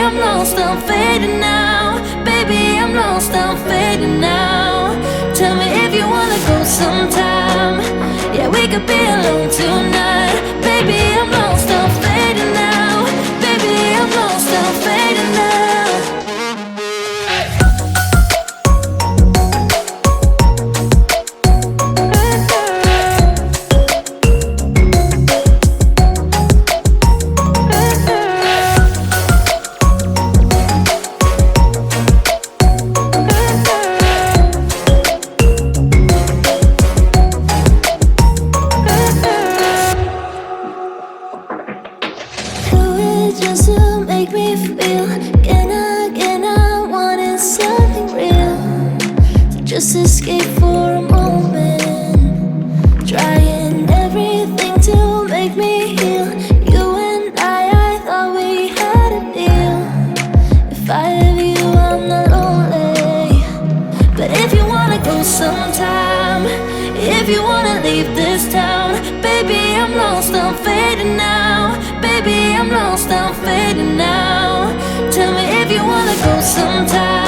I'm lost, I'm fading now. Baby, I'm lost, I'm fading now. Tell me if you wanna go sometime. Yeah, we could be alone tonight. Baby, I'm lost, I'm fading now. Baby, I'm lost, I'm fading now. Just to make me feel again, I wanted something real. So just escape for a moment, trying everything to make me heal. You and I thought we had a deal. If I have you, I'm not lonely. But if you wanna go sometime, if you wanna leave this town, baby, I'm lost, I'm fading now. Baby, I'm lost, I'm fading now. Tell me if you wanna go sometime.